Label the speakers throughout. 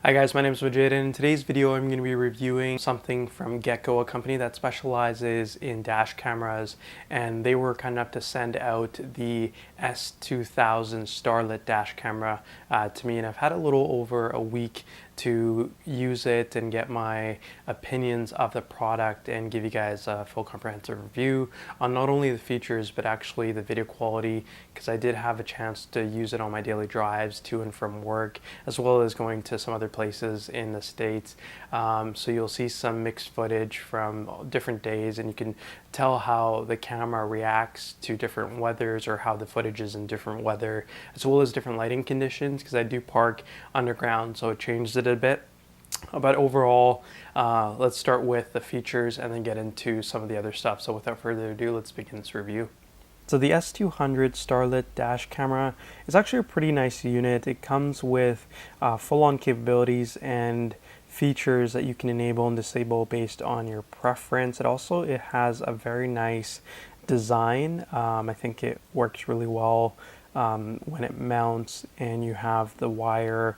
Speaker 1: Hi guys, my name is Vijay, and in today's video I'm going to be reviewing something from Geko, a company that specializes in dash cameras, and they were kind enough to send out the S200 Starlit dash camera to me, and I've had a little over a week to use it and get my opinions of the product and give you guys a full comprehensive review on not only the features but actually the video quality, because I did have a chance to use it on my daily drives to and from work, as well as going to some other places in the States. So you'll see some mixed footage from different days, and you can tell how the camera reacts to different weathers or how the footage is in different weather, as well as different lighting conditions, because I do park underground, so it changes it a bit. But overall, let's start with the features and then get into some of the other stuff. So without further ado, let's begin this review. So the S200 Starlit dash camera is actually a pretty nice unit. It comes with full-on capabilities and features that you can enable and disable based on your preference. It has a very nice design. I think it works really well when it mounts and you have the wire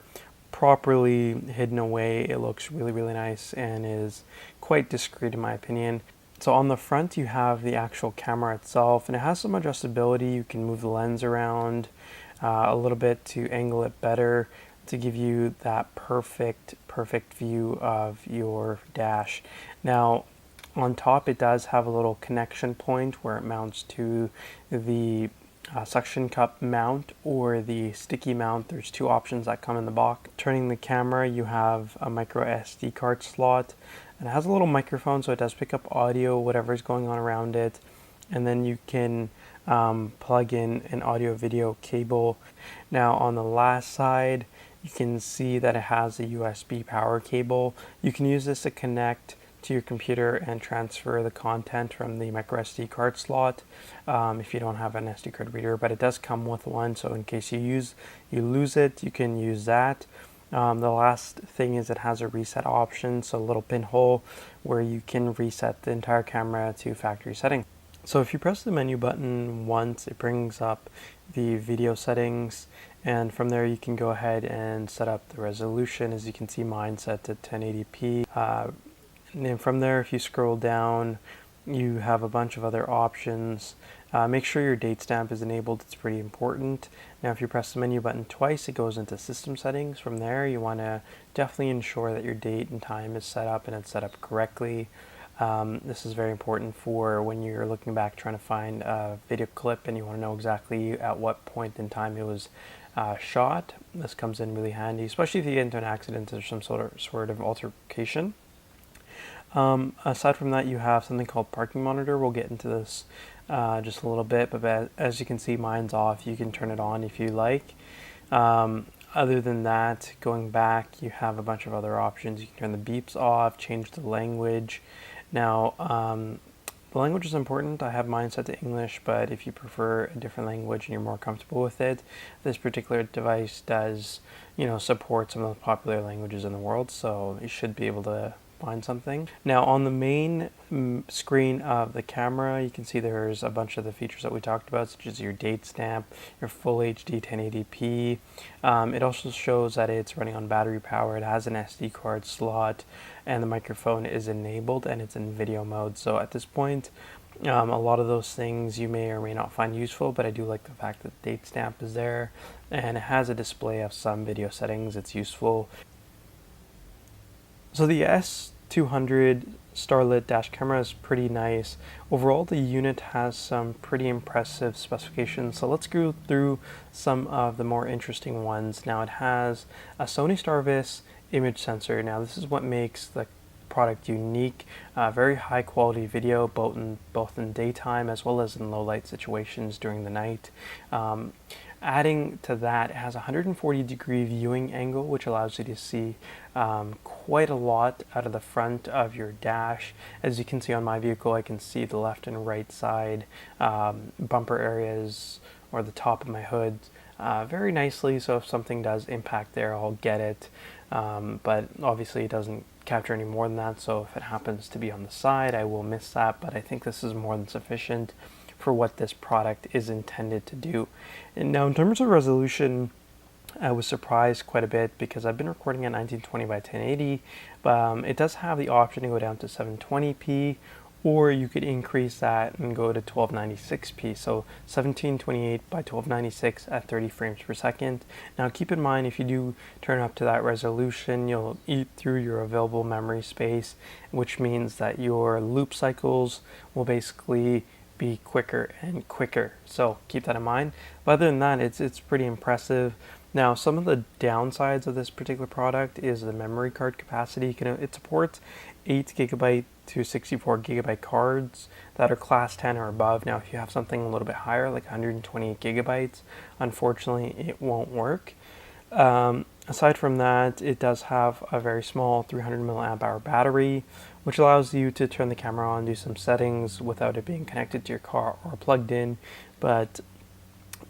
Speaker 1: properly hidden away. It looks really nice and is quite discreet in my opinion. So on the front you have the actual camera itself, and it has some adjustability. You can move the lens around a little bit to angle it better to give you that perfect view of your dash. Now on top it does have a little connection point where it mounts to the suction cup mount or the sticky mount. There's two options that come in the box. Turning the camera, you have a micro SD card slot, and it has a little microphone, so it does pick up audio, whatever's going on around it. And then you can plug in an audio video cable. Now on the last side, you can see that it has a USB power cable. You can use this to connect to your computer and transfer the content from the micro SD card slot if you don't have an SD card reader, but it does come with one, so in case you lose it, you can use that. The last thing is it has a reset option, so a little pinhole where you can reset the entire camera to factory setting. So if you press the menu button once, it brings up the video settings, and from there you can go ahead and set up the resolution. As you can see, mine set to 1080p. And then from there, if you scroll down, you have a bunch of other options. Make sure your date stamp is enabled. It's pretty important. Now if you press the menu button twice, it goes into system settings. From there, you want to definitely ensure that your date and time is set up and it's set up correctly. This is very important for when you're looking back trying to find a video clip and you want to know exactly at what point in time it was shot. This comes in really handy, especially if you get into an accident or some sort of altercation. Aside from that, you have something called parking monitor. We'll get into this just a little bit, but as you can see, mine's off. You can turn it on if you like. Other than that, going back, you have a bunch of other options. You can turn the beeps off, change the language. Now, the language is important. I have mine set to English, but if you prefer a different language and you're more comfortable with it, this particular device does, support some of the popular languages in the world, so you should be able to find something. Now on the main screen of the camera, you can see there's a bunch of the features that we talked about, such as your date stamp, your full HD 1080p. It also shows that it's running on battery power. It has an SD card slot, and the microphone is enabled, and it's in video mode. So at this point, a lot of those things you may or may not find useful, but I do like the fact that the date stamp is there, and it has a display of some video settings. It's useful. So the S200 Starlit dash camera is pretty nice. Overall, the unit has some pretty impressive specifications. So let's go through some of the more interesting ones. Now it has a Sony Starvis image sensor. Now this is what makes the product unique. Very high quality video, both in daytime as well as in low light situations during the night. Adding to that, it has a 140-degree viewing angle, which allows you to see quite a lot out of the front of your dash. As you can see on my vehicle, I can see the left and right side bumper areas or the top of my hood very nicely, so if something does impact there, I'll get it. But obviously it doesn't capture any more than that, so if it happens to be on the side, I will miss that, but I think this is more than sufficient for what this product is intended to do. And now in terms of resolution, I was surprised quite a bit because I've been recording at 1920 by 1080, but it does have the option to go down to 720p, or you could increase that and go to 1296p, so 1728 by 1296 at 30 frames per second. Now keep in mind, if you do turn up to that resolution, you'll eat through your available memory space, which means that your loop cycles will basically be quicker and quicker, so keep that in mind. But other than that, it's pretty impressive. Now, some of the downsides of this particular product is the memory card capacity. It supports 8 gigabyte to 64 gigabyte cards that are class 10 or above. Now, if you have something a little bit higher, like 128 gigabytes, unfortunately, it won't work. Aside from that, it does have a very small 300 milliamp hour battery, which allows you to turn the camera on, do some settings without it being connected to your car or plugged in. But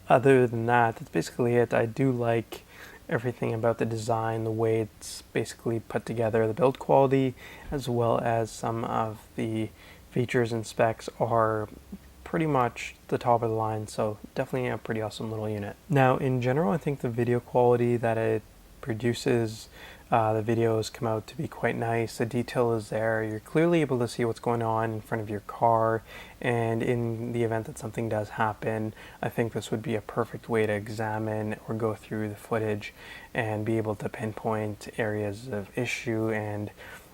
Speaker 1: other than that, that's basically it. I do like everything about the design, the way it's basically put together, the build quality, as well as some of the features and specs are pretty much the top of the line, so definitely a pretty awesome little unit. Now, in general, I think the video quality that it produces, the videos come out to be quite nice. The detail is there. You're clearly able to see what's going on in front of your car, and in the event that something does happen, I think this would be a perfect way to examine or go through the footage and be able to pinpoint areas of issue and,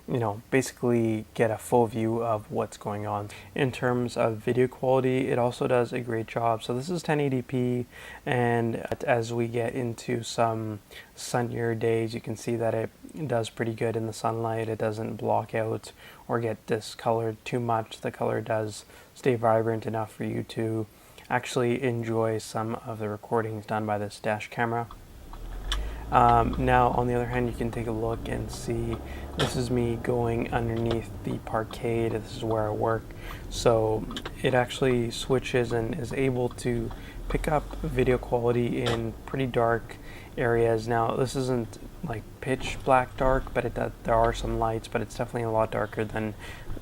Speaker 1: you know, basically get a full view of what's going on. In terms of video quality, it also does a great job. So this is 1080p, and as we get into some sunnier days, you can see that it does pretty good in the sunlight. It doesn't block out or get discolored too much. The color does stay vibrant enough for you to actually enjoy some of the recordings done by this dash camera. Now, on the other hand, you can take a look and see this is me going underneath the parkade. This is where I work. So it actually switches and is able to pick up video quality in pretty dark areas. Now, this isn't like pitch black dark, but there are some lights, but it's definitely a lot darker than,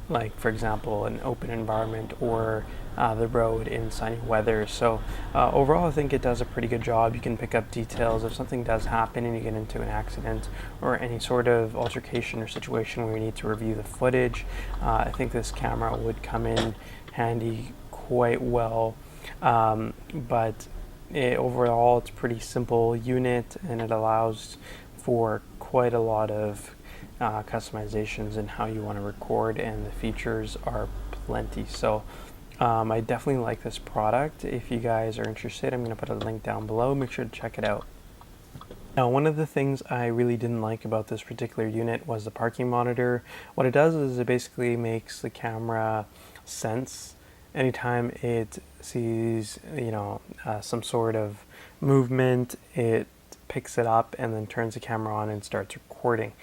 Speaker 1: like, for example, an open environment or the road in sunny weather. So overall, I think it does a pretty good job. You can pick up details if something does happen and you get into an accident or any sort of altercation or situation where you need to review the footage. I think this camera would come in handy quite well. But overall, it's a pretty simple unit, and it allows for quite a lot of customizations in how you want to record, and the features are plenty. So I definitely like this product. If you guys are interested, I'm going to put a link down below. Make sure to check it out. Now, one of the things I really didn't like about this particular unit was the parking monitor. What it does is it basically makes the camera sense anytime it sees, you know, some sort of movement. It picks it up and then turns the camera on and starts recording.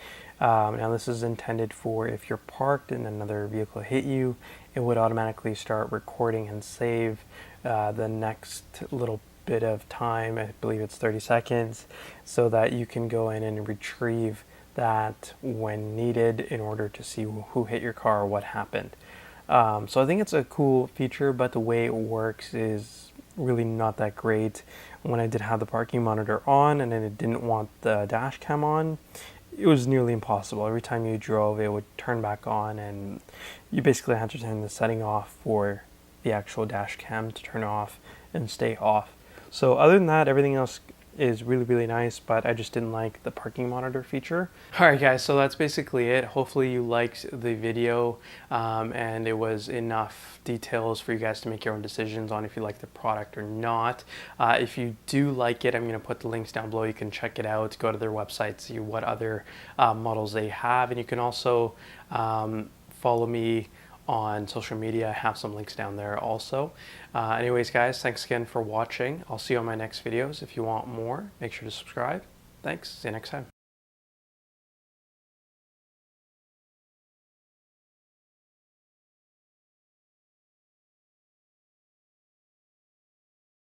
Speaker 1: Now, this is intended for if you're parked and another vehicle hit you, it would automatically start recording and save the next little bit of time. I believe it's 30 seconds, so that you can go in and retrieve that when needed in order to see who hit your car or what happened. So I think it's a cool feature, but the way it works is really not that great. When I did have the parking monitor on and then it didn't want the dash cam on, it was nearly impossible. Every time you drove, it would turn back on, and you basically had to turn the setting off for the actual dash cam to turn off and stay off. So other than that, everything else is really, really nice, but I just didn't like the parking monitor feature. All right, guys, so that's basically it. Hopefully you liked the video and it was enough details for you guys to make your own decisions on if you like the product or not. If you do like it, I'm going to put the links down below. You can check it out, go to their website, see what other models they have, and you can also follow me on social media. I have some links down there also. Anyways, guys, thanks again for watching. I'll see you on my next videos. If you want more, make sure to subscribe. Thanks. See you next time.